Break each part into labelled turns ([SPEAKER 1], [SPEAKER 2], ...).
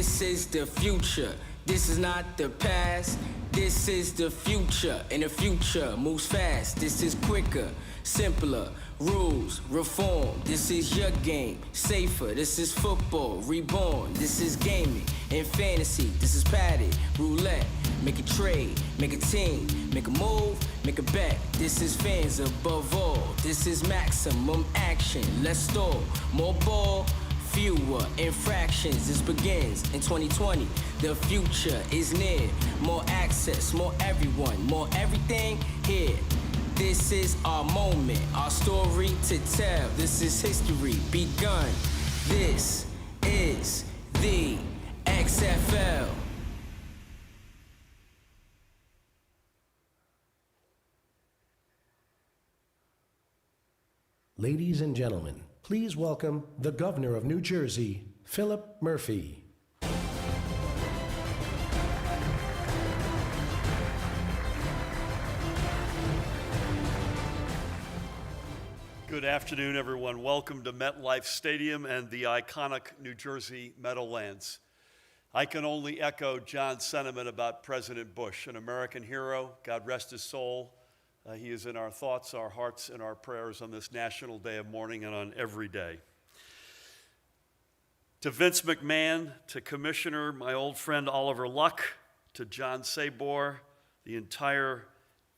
[SPEAKER 1] This is the future. This is not the past. This is the future, and the future moves fast. This is quicker, simpler, rules, reform. This is your game, safer. This is football, reborn. This is gaming and fantasy. This is padded, roulette. Make a trade, make a team, make a move, make a bet. This is fans above all. This is maximum action. Let's stall, more ball, fewer infractions. This begins in 2020. The future is near. More access, more everyone, more everything here. This is our moment, our story to tell. This is history begun. This is the XFL.
[SPEAKER 2] Ladies and gentlemen, please welcome the Governor of New Jersey, Philip Murphy.
[SPEAKER 3] Good afternoon, everyone. Welcome to MetLife Stadium and the iconic New Jersey Meadowlands. I can only echo John's sentiment about President Bush, an American hero. God rest his soul. He is in our thoughts, our hearts, and our prayers on this National Day of Mourning and on every day. To Vince McMahon, to Commissioner, my old friend Oliver Luck, to John Sabor, the entire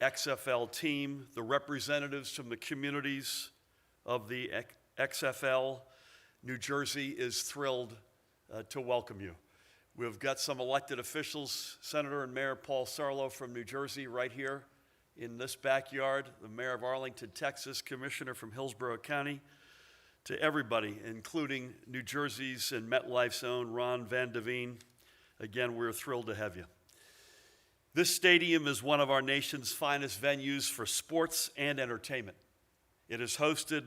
[SPEAKER 3] XFL team, the representatives from the communities of the XFL, New Jersey is thrilled to welcome you. We've got some elected officials, Senator and Mayor Paul Sarlo from New Jersey right here in this backyard, the Mayor of Arlington, Texas, Commissioner from Hillsborough County, to everybody, including New Jersey's and MetLife's own Ron Van Deveen. Again, we're thrilled to have you. This stadium is one of our nation's finest venues for sports and entertainment. It has hosted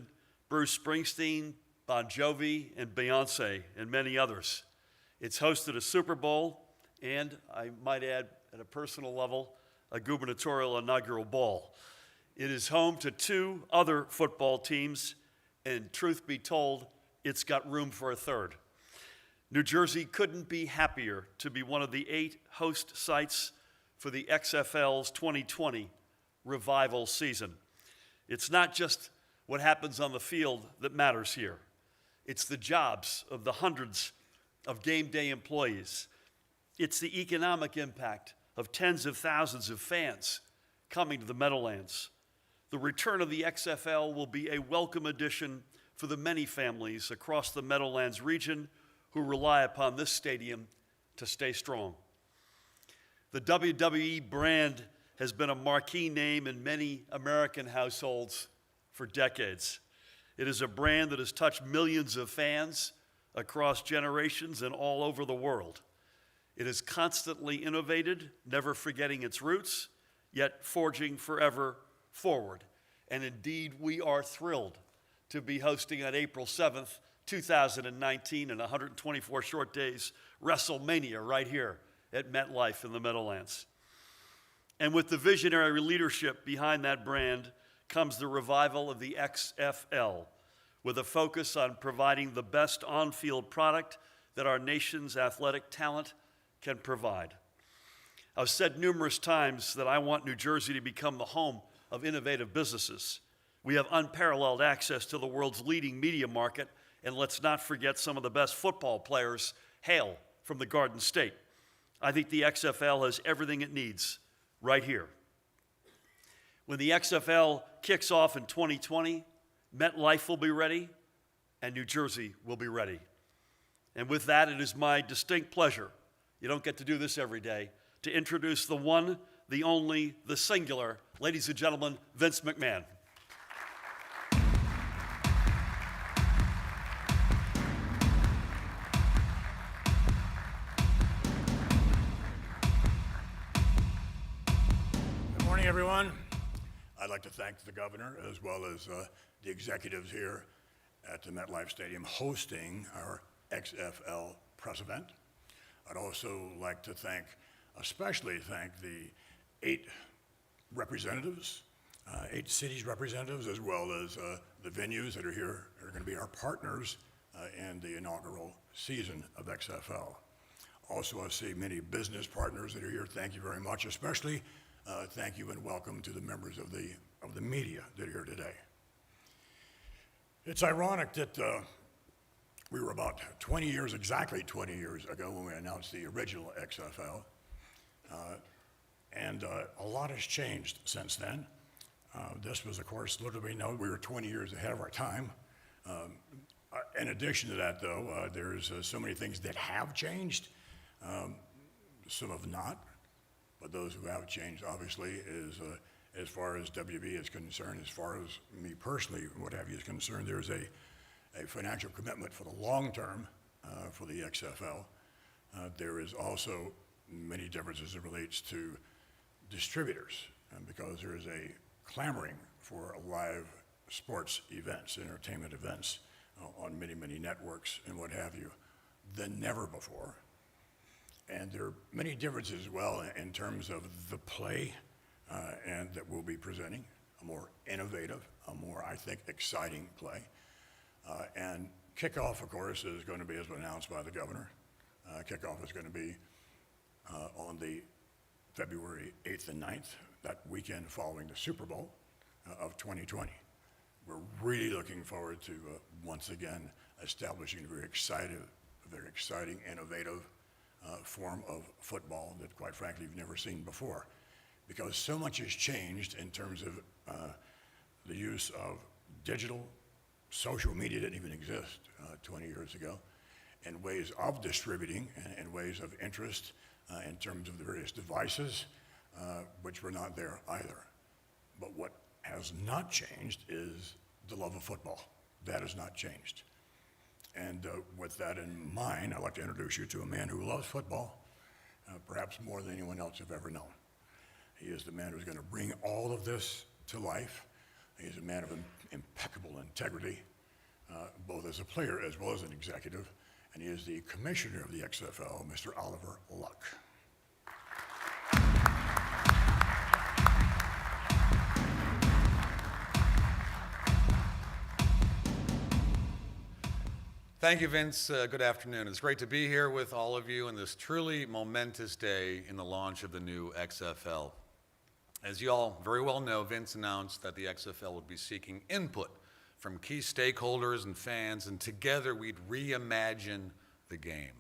[SPEAKER 3] Bruce Springsteen, Bon Jovi, and Beyonce, and many others. It's hosted a Super Bowl, and I might add, at a personal level, a gubernatorial inaugural ball. It is home to two other football teams, and truth be told, it's got room for a third. New Jersey couldn't be happier to be one of the 8 host sites for the XFL's 2020 revival season. It's not just what happens on the field that matters here. It's the jobs of the hundreds of game day employees. It's the economic impact of tens of thousands of fans coming to the Meadowlands. The return of the XFL will be a welcome addition for the many families across the Meadowlands region who rely upon this stadium to stay strong. The WWE brand has been a marquee name in many American households for decades. It is a brand that has touched millions of fans across generations and all over the world. It is constantly innovated, never forgetting its roots, yet forging forever forward. And indeed, we are thrilled to be hosting on April 7th, 2019, in 124 short days, WrestleMania right here at MetLife in the Meadowlands. And with the visionary leadership behind that brand comes the revival of the XFL, with a focus on providing the best on-field product that our nation's athletic talent can provide. I've said numerous times that I want New Jersey to become the home of innovative businesses. We have unparalleled access to the world's leading media market, and let's not forget some of the best football players hail from the Garden State. I think the XFL has everything it needs right here. When the XFL kicks off in 2020, MetLife will be ready, and New Jersey will be ready. And with that, it is my distinct pleasure, you don't get to do this every day, to introduce the one, the only, the singular, ladies and gentlemen, Vince McMahon.
[SPEAKER 4] Good morning, everyone. I'd like to thank the governor as well as the executives here at the MetLife Stadium hosting our XFL press event. I'd also like to especially thank the 8 representatives, 8 cities representatives, as well as the venues that are here are going to be our partners in the inaugural season of XFL. Also, I see many business partners that are here. Thank you very much. Especially, thank you and welcome to the members of the media that are here today. It's ironic that we were about 20 years, exactly 20 years ago when we announced the original XFL. And a lot has changed since then. This was, of course, little did we know we were 20 years ahead of our time. In addition to that, though, there's so many things that have changed. Some have not, but those who have changed, obviously, is as far as WB is concerned, as far as me personally, what have you is concerned, there's a financial commitment for the long term for the XFL. There is also many differences as it relates to distributors, because there is a clamoring for live sports events, entertainment events on many, many networks and what have you than never before. And there are many differences as well in terms of the play and that we'll be presenting, a more innovative, a more, I think, exciting play. And kickoff, of course, is going to be, as announced by the governor, kickoff is going to be on the February 8th and 9th, that weekend following the Super Bowl of 2020. We're really looking forward to once again establishing a very exciting, innovative form of football that, quite frankly, you've never seen before. Because so much has changed in terms of the use of digital, social media didn't even exist 20 years ago, and ways of distributing and ways of interest in terms of the various devices, which were not there either. But what has not changed is the love of football. That has not changed. And with that in mind, I'd like to introduce you to a man who loves football, perhaps more than anyone else I've ever known. He is the man who's going to bring all of this to life. He is a man of impeccable integrity, both as a player as well as an executive. And he is the commissioner of the XFL, Mr. Oliver Luck.
[SPEAKER 5] Thank you, Vince. Good afternoon. It's great to be here with all of you on this truly momentous day in the launch of the new XFL. As you all very well know, Vince announced that the XFL would be seeking input from key stakeholders and fans, and together we'd reimagine the game.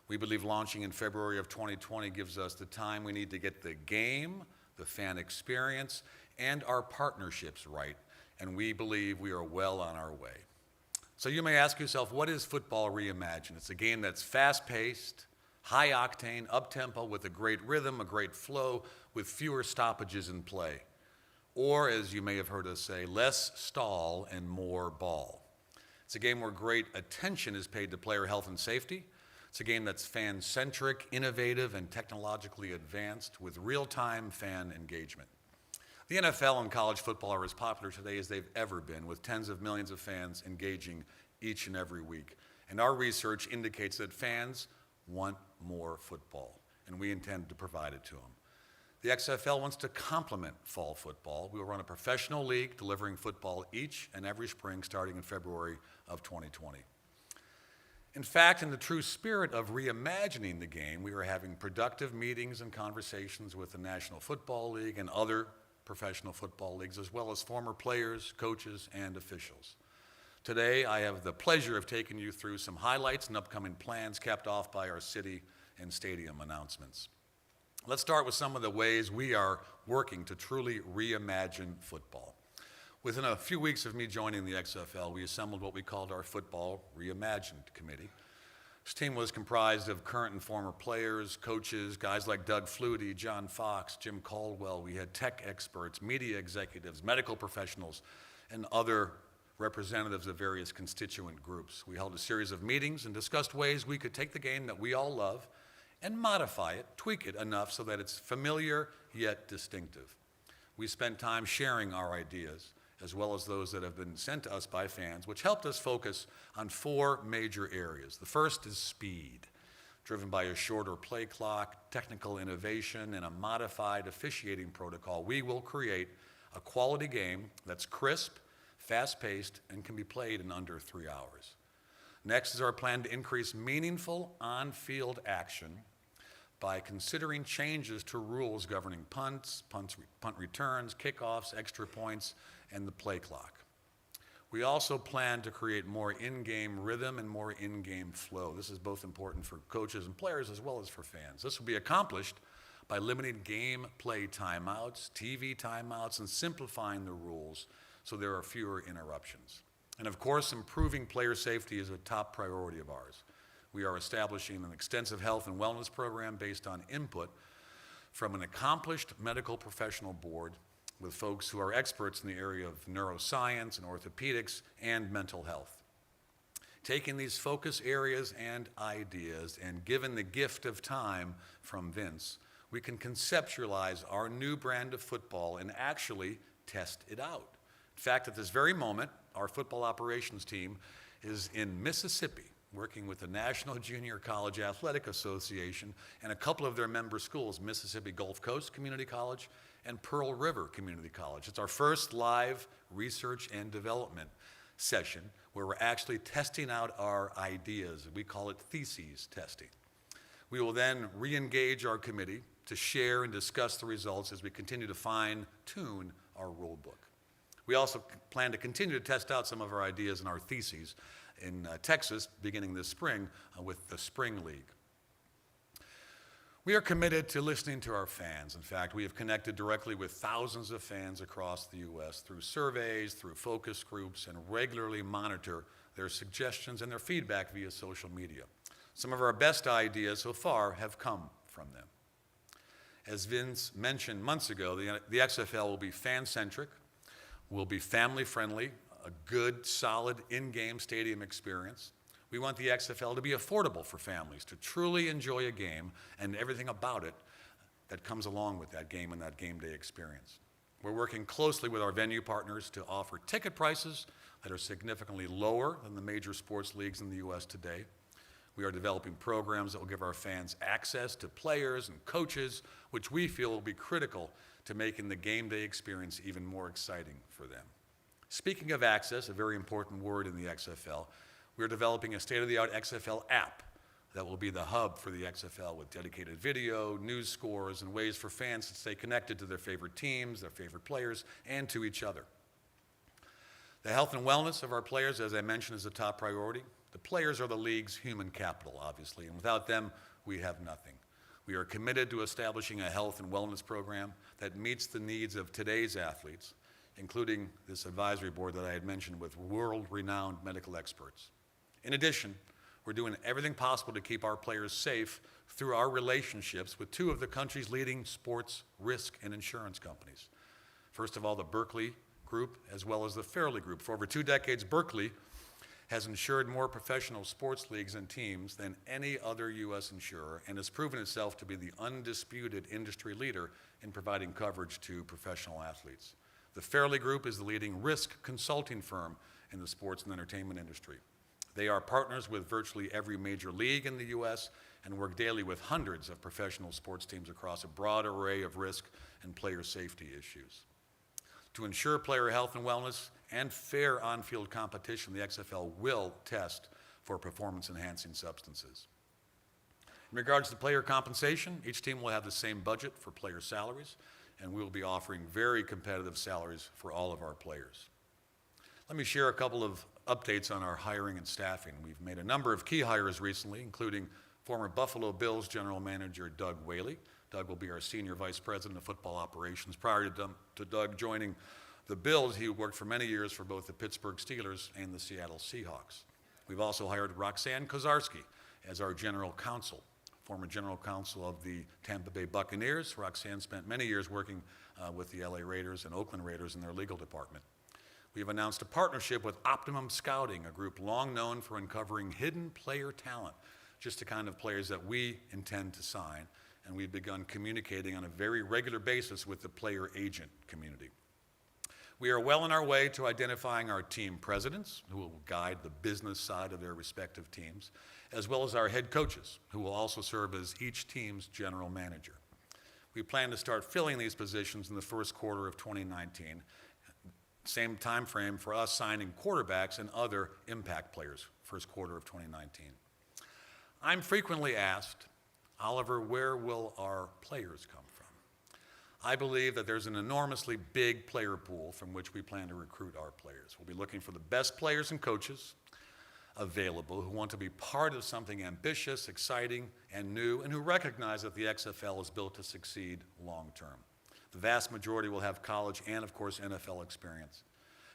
[SPEAKER 5] We believe launching in February of 2020 gives us the time we need to get the game, the fan experience, and our partnerships right, and we believe we are well on our way. So you may ask yourself, what is football reimagined? It's a game that's fast-paced, high-octane, up-tempo, with a great rhythm, a great flow, with fewer stoppages in play. Or, as you may have heard us say, less stall and more ball. It's a game where great attention is paid to player health and safety. It's a game that's fan-centric, innovative, and technologically advanced, with real-time fan engagement. The NFL and college football are as popular today as they've ever been, with tens of millions of fans engaging each and every week. And our research indicates that fans want more football, and we intend to provide it to them. The XFL wants to complement fall football. We will run a professional league delivering football each and every spring starting in February of 2020. In fact, in the true spirit of reimagining the game, we are having productive meetings and conversations with the National Football League and other professional football leagues, as well as former players, coaches, and officials. Today, I have the pleasure of taking you through some highlights and upcoming plans capped off by our city and stadium announcements. Let's start with some of the ways we are working to truly reimagine football. Within a few weeks of me joining the XFL, we assembled what we called our Football Reimagined Committee. This team was comprised of current and former players, coaches, guys like Doug Flutie, John Fox, Jim Caldwell. We had tech experts, media executives, medical professionals, and other representatives of various constituent groups. We held a series of meetings and discussed ways we could take the game that we all love and modify it, tweak it enough so that it's familiar yet distinctive. We spent time sharing our ideas, as well as those that have been sent to us by fans, which helped us focus on four major areas. The first is speed, driven by a shorter play clock, technical innovation, and a modified officiating protocol. We will create a quality game that's crisp, fast-paced, and can be played in under 3 hours. Next is our plan to increase meaningful on-field action by considering changes to rules governing punts, punt returns, kickoffs, extra points, and the play clock. We also plan to create more in-game rhythm and more in-game flow. This is both important for coaches and players as well as for fans. This will be accomplished by limiting game play timeouts, TV timeouts, and simplifying the rules so there are fewer interruptions. And of course, improving player safety is a top priority of ours. We are establishing an extensive health and wellness program based on input from an accomplished medical professional board with folks who are experts in the area of neuroscience and orthopedics and mental health. Taking these focus areas and ideas and given the gift of time from Vince, we can conceptualize our new brand of football and actually test it out. In fact, at this very moment, our football operations team is in Mississippi, working with the National Junior College Athletic Association and a couple of their member schools, Mississippi Gulf Coast Community College and Pearl River Community College. It's our first live research and development session where we're actually testing out our ideas. We call it theses testing. We will then re-engage our committee to share and discuss the results as we continue to fine-tune our rule book. We also plan to continue to test out some of our ideas and our theses in Texas beginning this spring with the Spring League. We are committed to listening to our fans. In fact, we have connected directly with thousands of fans across the U.S. through surveys, through focus groups, and regularly monitor their suggestions and their feedback via social media. Some of our best ideas so far have come from them. As Vince mentioned months ago, the XFL will be fan-centric, will be family-friendly, a good, solid in-game stadium experience. We want the XFL to be affordable for families to truly enjoy a game and everything about it that comes along with that game and that game day experience. We're working closely with our venue partners to offer ticket prices that are significantly lower than the major sports leagues in the U.S. today. We are developing programs that will give our fans access to players and coaches, which we feel will be critical to making the game day experience even more exciting for them. Speaking of access, a very important word in the XFL, we're developing a state-of-the-art XFL app that will be the hub for the XFL with dedicated video, news scores, and ways for fans to stay connected to their favorite teams, their favorite players, and to each other. The health and wellness of our players, as I mentioned, is a top priority. The players are the league's human capital, obviously, and without them, we have nothing. We are committed to establishing a health and wellness program that meets the needs of today's athletes, including this advisory board that I had mentioned with world-renowned medical experts. In addition, we're doing everything possible to keep our players safe through our relationships with two of the country's leading sports risk and insurance companies. First of all, the Berkeley Group, as well as the Fairley Group. For over 2 decades, Berkeley has insured more professional sports leagues and teams than any other U.S. insurer and has proven itself to be the undisputed industry leader in providing coverage to professional athletes. The Fairley Group is the leading risk consulting firm in the sports and entertainment industry. They are partners with virtually every major league in the U.S. and work daily with hundreds of professional sports teams across a broad array of risk and player safety issues. To ensure player health and wellness and fair on-field competition, the XFL will test for performance-enhancing substances. In regards to player compensation, each team will have the same budget for player salaries, and we will be offering very competitive salaries for all of our players. Let me share a couple of updates on our hiring and staffing. We've made a number of key hires recently, including former Buffalo Bills general manager Doug Whaley. Doug will be our senior vice president of football operations. Prior to Doug joining the Bills, he worked for many years for both the Pittsburgh Steelers and the Seattle Seahawks. We've also hired Roxanne Kozarski as our general counsel, former general counsel of the Tampa Bay Buccaneers. Roxanne spent many years working with the LA Raiders and Oakland Raiders in their legal department. We have announced a partnership with Optimum Scouting, a group long known for uncovering hidden player talent, just the kind of players that we intend to sign, and we've begun communicating on a very regular basis with the player agent community. We are well on our way to identifying our team presidents, who will guide the business side of their respective teams, as well as our head coaches, who will also serve as each team's general manager. We plan to start filling these positions in the first quarter of 2019, same time frame for us signing quarterbacks and other impact players first quarter of 2019. I'm frequently asked, Oliver, where will our players come from? I believe that there's an enormously big player pool from which we plan to recruit our players. We'll be looking for the best players and coaches available who want to be part of something ambitious, exciting, and new, and who recognize that the XFL is built to succeed long term. The vast majority will have college and, of course, NFL experience.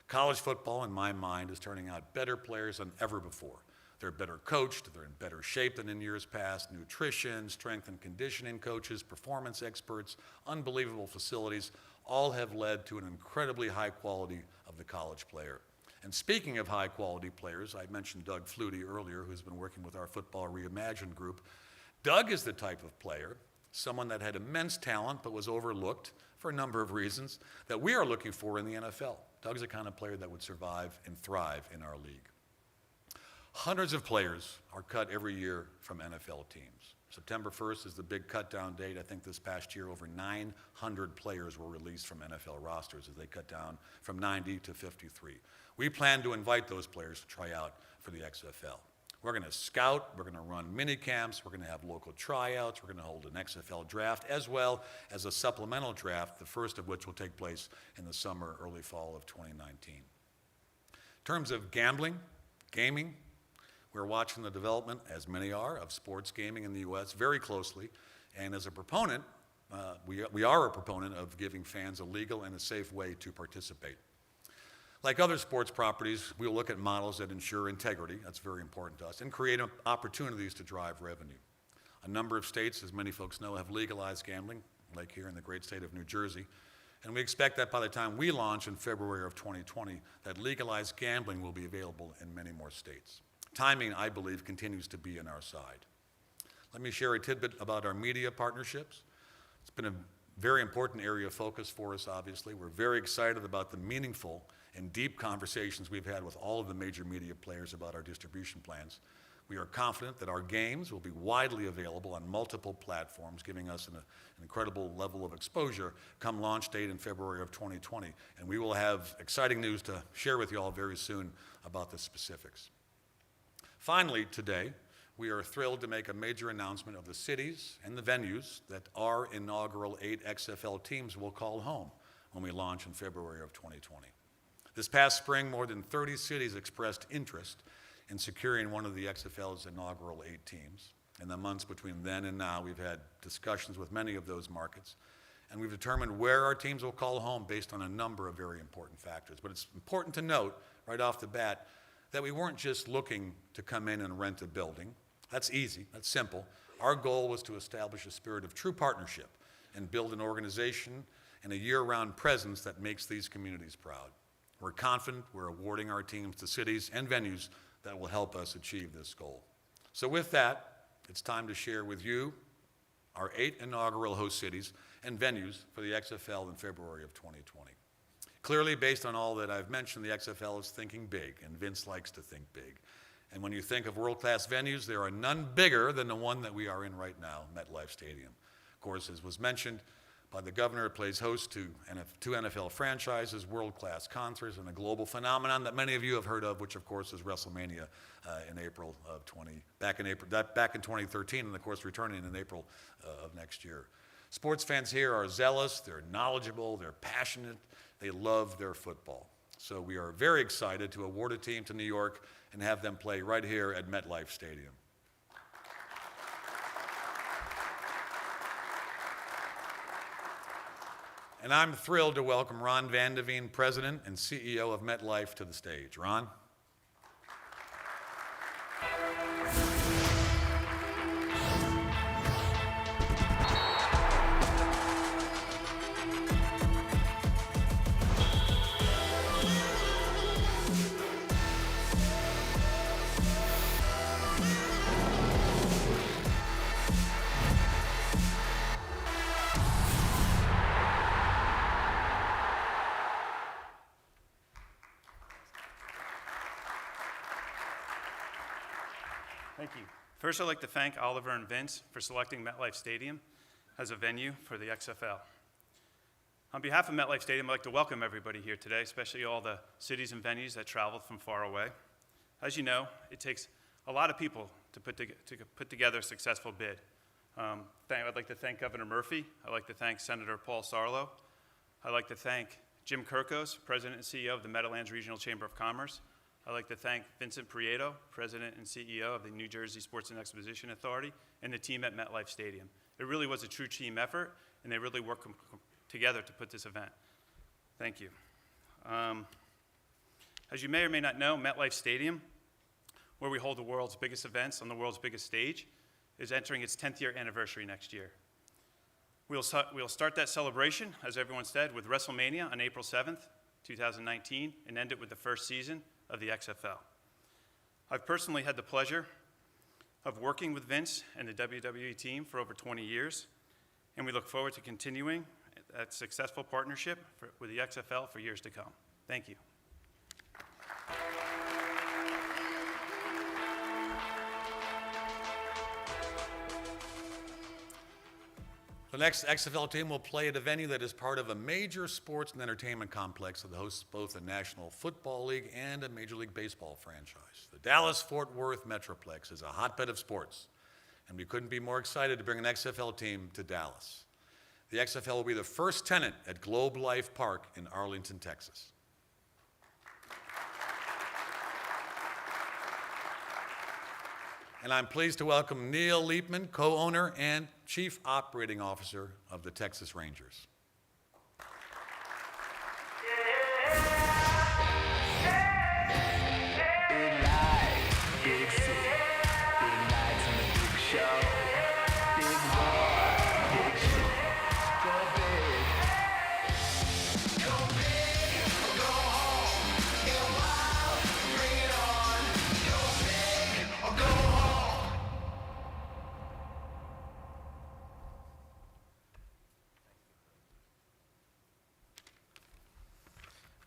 [SPEAKER 5] College football, in my mind, is turning out better players than ever before. They're better coached, they're in better shape than in years past. Nutrition, strength and conditioning coaches, performance experts, unbelievable facilities, all have led to an incredibly high quality of the college player. And speaking of high quality players, I mentioned Doug Flutie earlier, who's been working with our Football Reimagined group. Doug is the type of player, someone that had immense talent but was overlooked for a number of reasons, that we are looking for in the NFL. Doug's the kind of player that would survive and thrive in our league. Hundreds of players are cut every year from NFL teams. September 1st is the big cut down date. I think this past year over 900 players were released from NFL rosters as they cut down from 90 to 53. We plan to invite those players to try out for the XFL. We're going to scout, we're going to run mini camps, we're going to have local tryouts, we're going to hold an XFL draft as well as a supplemental draft, the first of which will take place in the summer, early fall of 2019. In terms of gambling, gaming, we're watching the development, as many are, of sports gaming in the U.S. very closely. And as a proponent, we are a proponent of giving fans a legal and a safe way to participate. Like other sports properties, we'll look at models that ensure integrity, that's very important to us, and create opportunities to drive revenue. A number of states, as many folks know, have legalized gambling, like here in the great state of New Jersey. And we expect that by the time we launch in February of 2020, that legalized gambling will be available in many more states. Timing, I believe, continues to be on our side. Let me share a tidbit about our media partnerships. It's been a very important area of focus for us, obviously. We're very excited about the meaningful and deep conversations we've had with all of the major media players about our distribution plans. We are confident that our games will be widely available on multiple platforms, giving us an incredible level of exposure come launch date in February of 2020. And we will have exciting news to share with you all very soon about the specifics. Finally, today, we are thrilled to make a major announcement of the cities and the venues that our inaugural 8 XFL teams will call home when we launch in February of 2020. This past spring, more than 30 cities expressed interest in securing one of the XFL's inaugural 8 teams. In the months between then and now, we've had discussions with many of those markets, and we've determined where our teams will call home based on a number of very important factors. But it's important to note, right off the bat, that we weren't just looking to come in and rent a building. That's easy, that's simple. Our goal was to establish a spirit of true partnership and build an organization and a year-round presence that makes these communities proud. We're confident we're awarding our teams to cities and venues that will help us achieve this goal. So with that, it's time to share with you our 8 inaugural host cities and venues for the XFL in February of 2020. Clearly, based on all that I've mentioned, the XFL is thinking big, and Vince likes to think big. And when you think of world-class venues, there are none bigger than the one that we are in right now, MetLife Stadium. Of course, as was mentioned by the governor, it plays host to 2 NFL franchises, world-class concerts, and a global phenomenon that many of you have heard of, which of course is WrestleMania back in 2013, and of course returning in April of next year. Sports fans here are zealous, they're knowledgeable, they're passionate, they love their football. So we are very excited to award a team to New York and have them play right here at MetLife Stadium. And I'm thrilled to welcome Ron Van de Veen, President and CEO of MetLife, to the stage. Ron?
[SPEAKER 6] Thank you. First, I'd like to thank Oliver and Vince for selecting MetLife Stadium as a venue for the XFL. On behalf of MetLife Stadium, I'd like to welcome everybody here today, especially all the cities and venues that traveled from far away. As you know, it takes a lot of people to put together a successful bid. I'd like to thank Governor Murphy. I'd like to thank Senator Paul Sarlo. I'd like to thank Jim Kirkos, President and CEO of the Meadowlands Regional Chamber of Commerce. I'd like to thank Vincent Prieto, President and CEO of the New Jersey Sports and Exposition Authority, and the team at MetLife Stadium. It really was a true team effort, and they really worked together to put this event. Thank you. As you may or may not know, MetLife Stadium, where we hold the world's biggest events on the world's biggest stage, is entering its 10th year anniversary next year. We'll start that celebration, as everyone said, with WrestleMania on April 7th, 2019, and end it with the first season of the XFL. I've personally had the pleasure of working with Vince and the WWE team for over 20 years, and we look forward to continuing that successful partnership with the XFL for years to come. Thank you.
[SPEAKER 5] The next XFL team will play at a venue that is part of a major sports and entertainment complex that hosts both a National Football League and a Major League Baseball franchise. The Dallas-Fort Worth Metroplex is a hotbed of sports, and we couldn't be more excited to bring an XFL team to Dallas. The XFL will be the first tenant at Globe Life Park in Arlington, Texas. And I'm pleased to welcome Neil Leapman, co-owner and Chief Operating Officer of the Texas Rangers.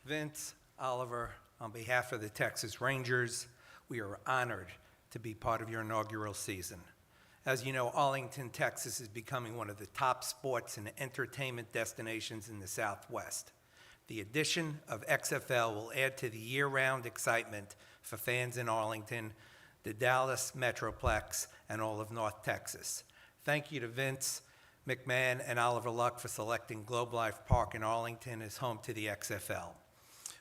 [SPEAKER 7] Vince, Oliver, on behalf of the Texas Rangers, we are honored to be part of your inaugural season. As you know, Arlington, Texas is becoming one of the top sports and entertainment destinations in the Southwest. The addition of XFL will add to the year-round excitement for fans in Arlington, the Dallas Metroplex, and all of North Texas. Thank you to Vince McMahon and Oliver Luck for selecting Globe Life Park in Arlington as home to the XFL.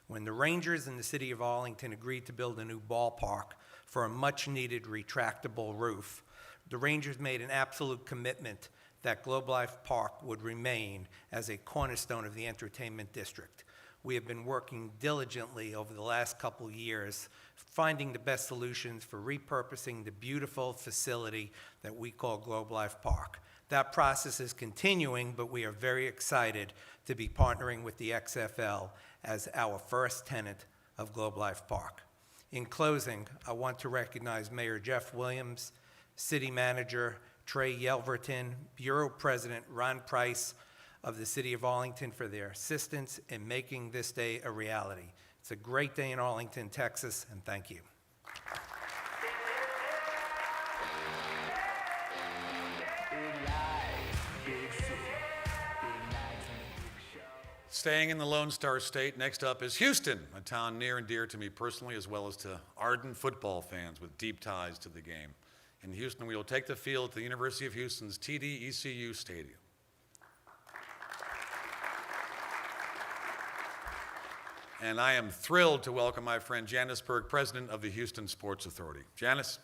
[SPEAKER 7] When the Rangers and the city of Arlington agreed to build a new ballpark for a much-needed retractable roof, the Rangers made an absolute commitment that Globe Life Park would remain as a cornerstone of the entertainment district. We have been working diligently over the last couple years, finding the best solutions for repurposing the beautiful facility that we call Globe Life Park. That process is continuing, but we are very excited to be partnering with the XFL as our first tenant of Globe Life Park. In closing, I want to recognize Mayor Jeff Williams, City Manager Trey Yelverton, Bureau President Ron Price of the City of Arlington for their assistance in making this day a reality. It's a great day in Arlington, Texas, and thank you.
[SPEAKER 5] Staying in the Lone Star State, next up is Houston, a town near and dear to me personally, as well as to ardent football fans with deep ties to the game. In Houston, we will take the field at the University of Houston's TD-ECU Stadium. And I am thrilled to welcome my friend Janice Berg, president of the Houston Sports Authority. Janice.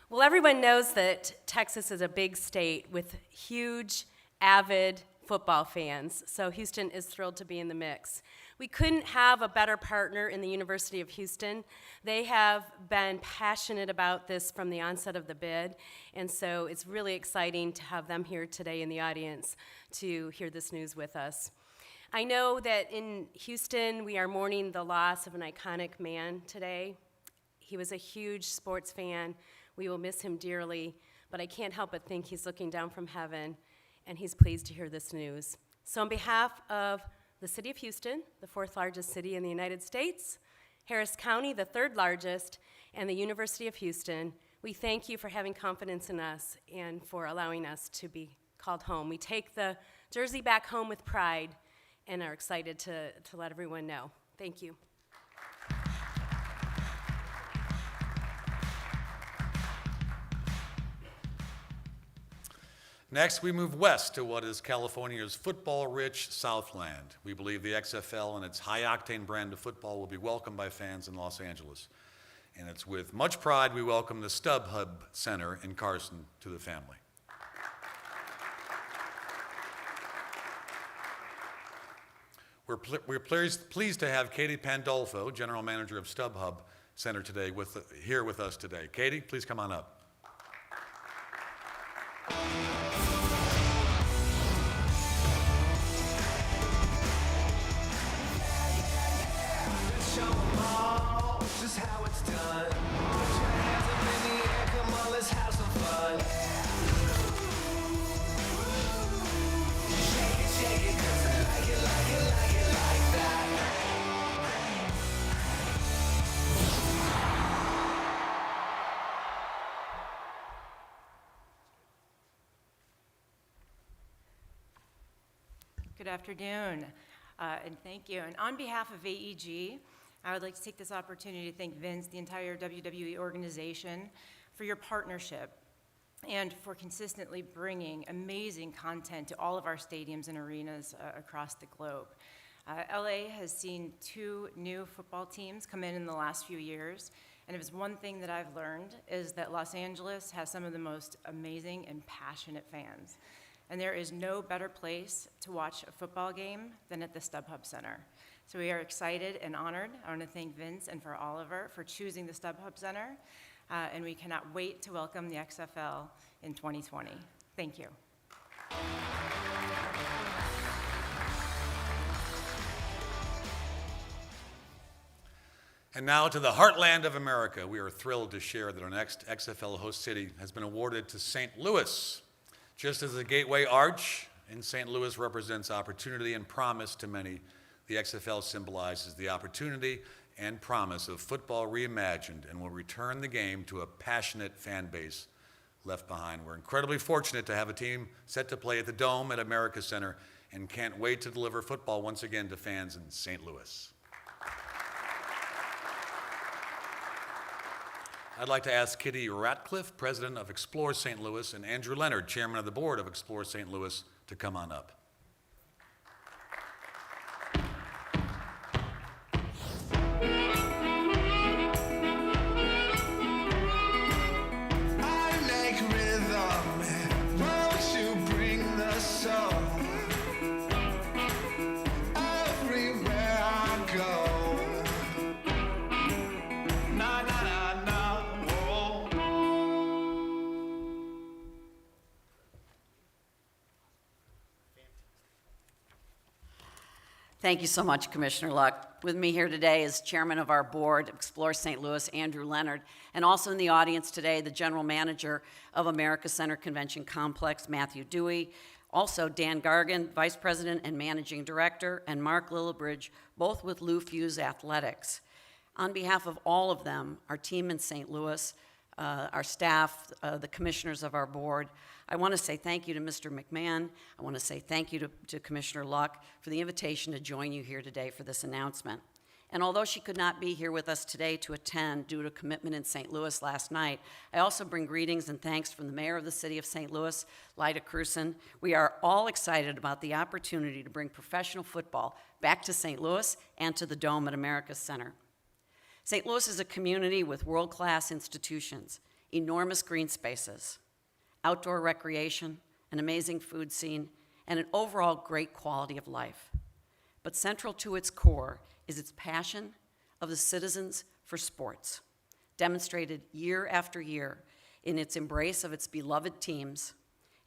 [SPEAKER 8] Well, everyone knows that Texas is a big state with huge, avid football fans, so Houston is thrilled to be in the mix. We couldn't have a better partner in the University of Houston. They have been passionate about this from the onset of the bid, and so it's really exciting to have them here today in the audience to hear this news with us. I know that in Houston, we are mourning the loss of an iconic man today. He was a huge sports fan We will miss him dearly, but I can't help but think he's looking down from heaven, and he's pleased to hear this news. So on behalf of the City of Houston, the 4th largest city in the United States, Harris County, the 3rd largest, and the University of Houston, we thank you for having confidence in us and for allowing us to be called home. We take the jersey back home with pride and are excited to let everyone know. Thank you.
[SPEAKER 5] Next, we move west to what is California's football-rich Southland. We believe the XFL and its high-octane brand of football will be welcomed by fans in Los Angeles. And it's with much pride we welcome the StubHub Center in Carson to the family. We're pleased to have Katie Pandolfo, General Manager of StubHub Center today, here with us today. Katie, please come on up.
[SPEAKER 9] Good afternoon, and thank you. And on behalf of AEG, I would like to take this opportunity to thank Vince, the entire WWE organization, for your partnership and for consistently bringing amazing content to all of our stadiums and arenas across the globe. LA has seen 2 new football teams come in the last few years, and if it's one thing that I've learned is that Los Angeles has some of the most amazing and passionate fans. And there is no better place to watch a football game than at the StubHub Center. So we are excited and honored. I want to thank Vince and for Oliver for choosing the StubHub Center, and we cannot wait to welcome the XFL in 2020. Thank you.
[SPEAKER 5] And now to the heartland of America. We are thrilled to share that our next XFL host city has been awarded to St. Louis. Just as the Gateway Arch in St. Louis represents opportunity and promise to many, the XFL symbolizes the opportunity and promise of football reimagined and will return the game to a passionate fan base left behind. We're incredibly fortunate to have a team set to play at the Dome at America Center and can't wait to deliver football once again to fans in St. Louis. I'd like to ask Kitty Ratcliffe, President of Explore St. Louis, and Andrew Leonard, Chairman of the Board of Explore St. Louis, to come on up.
[SPEAKER 10] I make rhythm, won't you bring the soul? Everywhere I go, na na na na.
[SPEAKER 11] Thank you so much, Commissioner Luck. With me here today is Chairman of our board, Explore St. Louis, Andrew Leonard, and also in the audience today, the General Manager of America Center Convention Complex, Matthew Dewey, also Dan Gargan, Vice President and Managing Director, and Mark Lillibridge, both with Lou Fuse Athletics. On behalf of all of them, our team in St. Louis, our staff, the commissioners of our board, I want to say thank you to Mr. McMahon. I want to say thank you to Commissioner Luck for the invitation to join you here today for this announcement. And although she could not be here with us today to attend due to commitment in St. Louis last night, I also bring greetings and thanks from the Mayor of the City of St. Louis, Lyda Krewson. We are all excited about the opportunity to bring professional football back to St. Louis and to the Dome at America Center. St. Louis is a community with world-class institutions, enormous green spaces, outdoor recreation, an amazing food scene, and an overall great quality of life. But central to its core is its passion of the citizens for sports, demonstrated year after year in its embrace of its beloved teams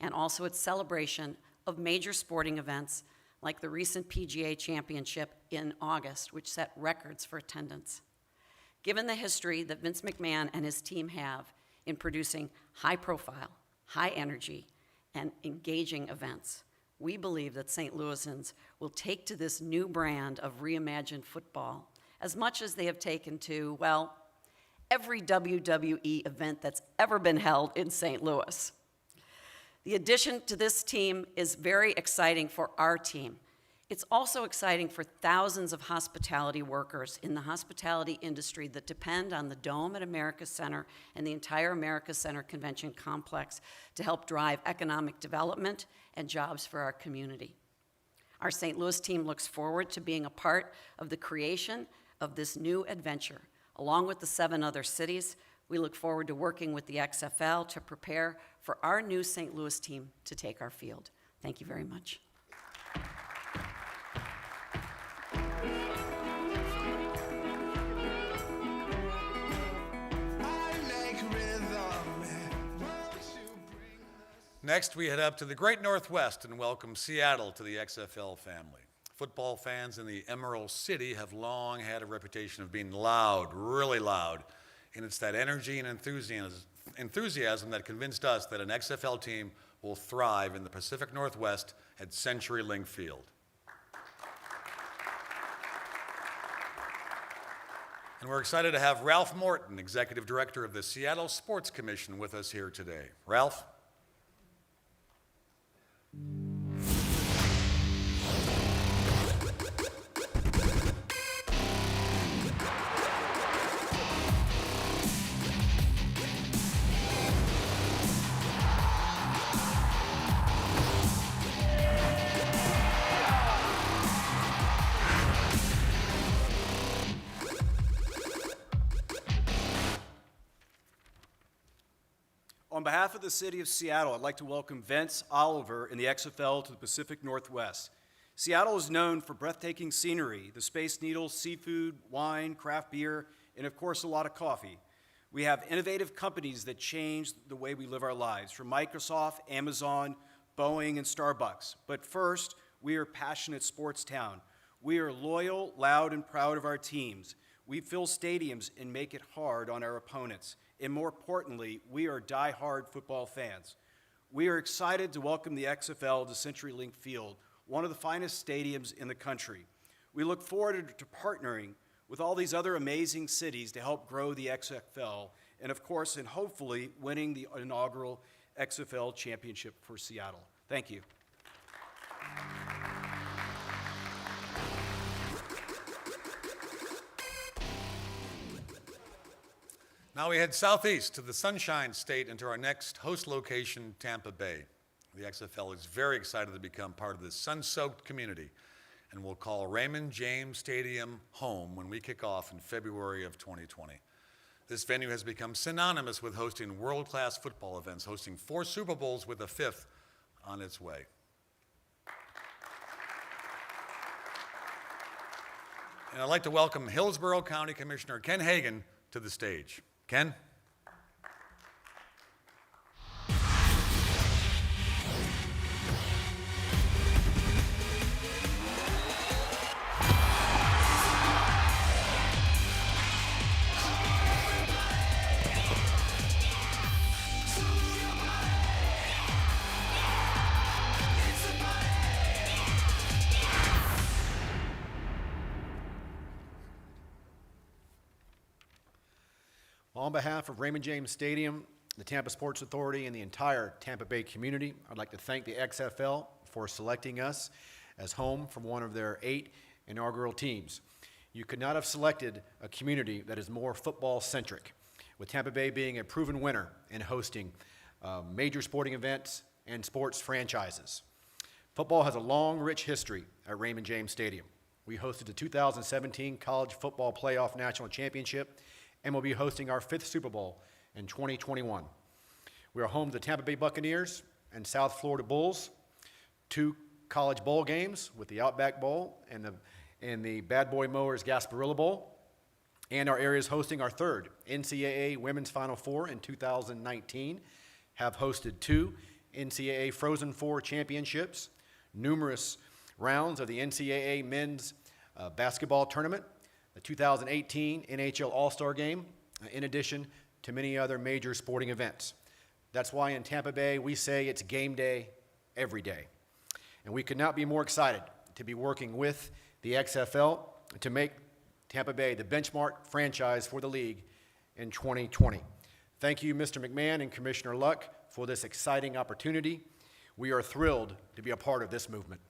[SPEAKER 11] and also its celebration of major sporting events like the recent PGA Championship in August, which set records for attendance. Given the history that Vince McMahon and his team have in producing high-profile, high-energy, and engaging events. We believe that St. Louisans will take to this new brand of reimagined football as much as they have taken to, well, every WWE event that's ever been held in St. Louis. The addition to this team is very exciting for our team. It's also exciting for thousands of hospitality workers in the hospitality industry that depend on the Dome at America Center and the entire America Center Convention Complex to help drive economic development and jobs for our community. Our St. Louis team looks forward to being a part of the creation of this new adventure. Along with the 7 other cities, we look forward to working with the XFL to prepare for our new St. Louis team to take our field. Thank you very much.
[SPEAKER 5] Next, we head up to the great Northwest and welcome Seattle to the XFL family. Football fans in the Emerald City have long had a reputation of being loud, really loud, and it's that energy and enthusiasm that convinced us that an XFL team will thrive in the Pacific Northwest at CenturyLink Field. And we're excited to have Ralph Morton, Executive Director of the Seattle Sports Commission, with us here today. Ralph?
[SPEAKER 12] On behalf of the City of Seattle, I'd like to welcome Vince Oliver and the XFL to the Pacific Northwest. Seattle is known for breathtaking scenery, the Space Needle, seafood, wine, craft beer, and of course a lot of coffee. We have innovative companies that change the way we live our lives, from Microsoft, Amazon, Boeing, and Starbucks. But first, we are a passionate sports town. We are loyal, loud, and proud of our teams. We fill stadiums and make it hard on our opponents. And more importantly, we are die-hard football fans. We are excited to welcome the XFL to CenturyLink Field, one of the finest stadiums in the country. We look forward to partnering with all these other amazing cities to help grow the XFL, and of course, and hopefully winning the inaugural XFL championship for Seattle. Thank you.
[SPEAKER 5] Now we head southeast to the Sunshine State and to our next host location, Tampa Bay. The XFL is very excited to become part of this sun-soaked community, and we'll call Raymond James Stadium home when we kick off in February of 2020. This venue has become synonymous with hosting world-class football events, hosting 4 Super Bowls with a 5th on its way. And I'd like to welcome Hillsborough County Commissioner Ken Hagan to the stage. Ken?
[SPEAKER 13] On behalf of Raymond James Stadium, the Tampa Sports Authority, and the entire Tampa Bay community, I'd like to thank the XFL for selecting us as home for one of their 8 inaugural teams. You could not have selected a community that is more football-centric, with Tampa Bay being a proven winner in hosting major sporting events and sports franchises. Football has a long, rich history at Raymond James Stadium. We hosted the 2017 College Football Playoff National Championship, and will be hosting our 5th Super Bowl in 2021. We are home to the Tampa Bay Buccaneers and South Florida Bulls, 2 college bowl games with the Outback Bowl and the Bad Boy Mowers Gasparilla Bowl, and our area is hosting our 3rd NCAA Women's Final Four in 2019, have hosted 2 NCAA Frozen Four championships, numerous rounds of the NCAA Men's Basketball Tournament, the 2018 NHL All-Star Game, in addition to many other major sporting events. That's why in Tampa Bay we say it's game day every day. And we could not be more excited to be working with the XFL to make Tampa Bay the benchmark franchise for the league in 2020. Thank you, Mr. McMahon and Commissioner Luck, for this exciting opportunity. We are thrilled to be a part of this movement.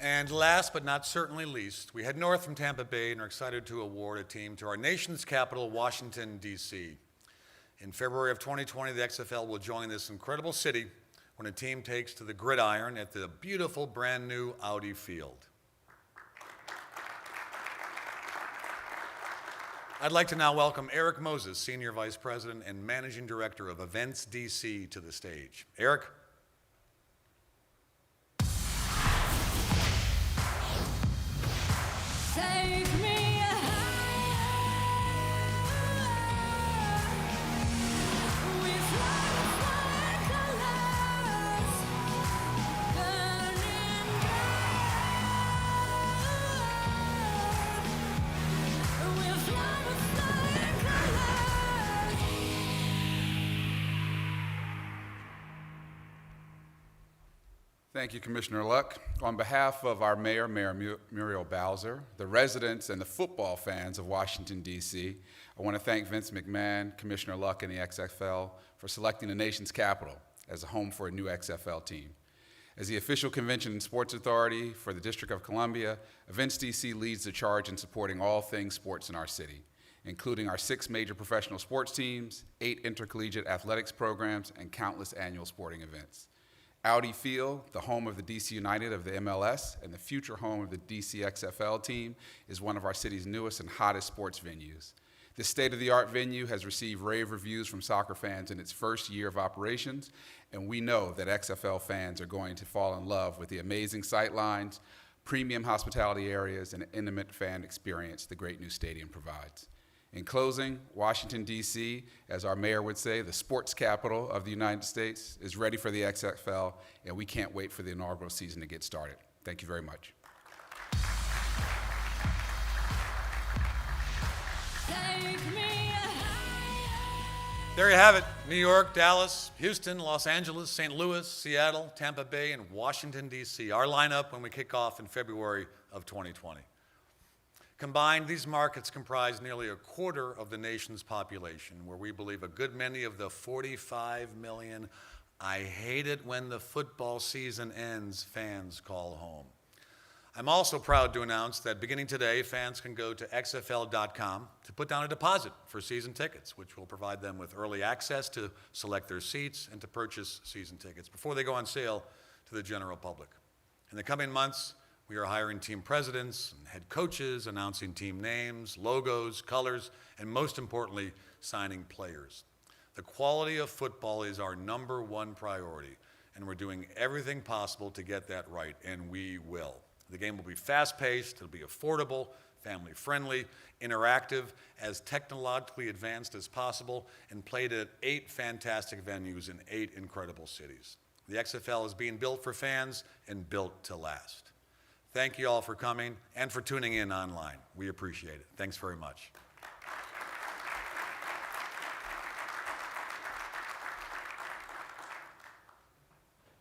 [SPEAKER 5] And last but not certainly least, we head north from Tampa Bay and are excited to award a team to our nation's capital, Washington, D.C. In February of 2020, the XFL will join this incredible city when a team takes to the gridiron at the beautiful brand new Audi Field. I'd like to now welcome Eric Moses, Senior Vice President and Managing Director of Events DC, to the stage. Eric?
[SPEAKER 10] Take me
[SPEAKER 14] Thank you, Commissioner Luck. On behalf of our Mayor, Muriel Bowser, the residents and the football fans of Washington, D.C., I want to thank Vince McMahon, Commissioner Luck, and the XFL for selecting the nation's capital as a home for a new XFL team. As the official convention and sports authority for the District of Columbia, Events DC leads the charge in supporting all things sports in our city, including our 6 major professional sports teams, 8 intercollegiate athletics programs, and countless annual sporting events. Audi Field, the home of the DC United of the MLS and the future home of the DC XFL team, is one of our city's newest and hottest sports venues. This state-of-the-art venue has received rave reviews from soccer fans in its first year of operations, and we know that XFL fans are going to fall in love with the amazing sightlines, premium hospitality areas, and intimate fan experience the great new stadium provides. In closing, Washington, D.C., as our mayor would say, the sports capital of the United States, is ready for the XFL, and we can't wait for the inaugural season to get started. Thank you very much.
[SPEAKER 5] There you have it. New York, Dallas, Houston, Los Angeles, St. Louis, Seattle, Tampa Bay, and Washington, D.C. Our lineup when we kick off in February of 2020. Combined, these markets comprise nearly a quarter of the nation's population, where we believe a good many of the 45 million "I hate it when the football season ends" fans call home. I'm also proud to announce that beginning today, fans can go to xfl.com to put down a deposit for season tickets, which will provide them with early access to select their seats and to purchase season tickets before they go on sale to the general public. In the coming months, we are hiring team presidents and head coaches, announcing team names, logos, colors, and most importantly, signing players. The quality of football is our #1 priority, and we're doing everything possible to get that right, and we will. The game will be fast-paced, it'll be affordable, family-friendly, interactive, as technologically advanced as possible, and played at 8 fantastic venues in 8 incredible cities. The XFL is being built for fans and built to last. Thank you all for coming and for tuning in online. We appreciate it. Thanks very much.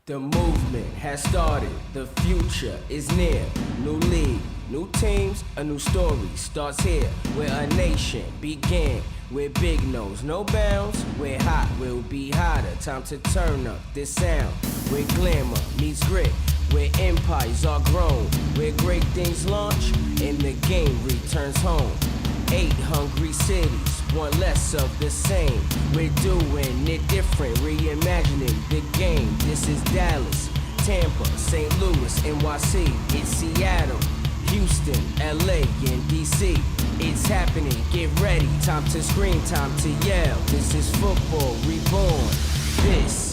[SPEAKER 1] The movement has started, the future is near. New league, new teams, a new story starts here. Where a nation began, where big knows no bounds. Where hot will be hotter, time to turn up this sound. Where glamour meets grit, where empires are grown. Where great things launch, and the game returns home. 8 hungry cities, one less of the same. We're doing it different, reimagining the game. This is Dallas, Tampa, St. Louis, NYC. It's Seattle, Houston, LA, and DC. It's happening, get ready. Time to scream, time to yell. This is football reborn. This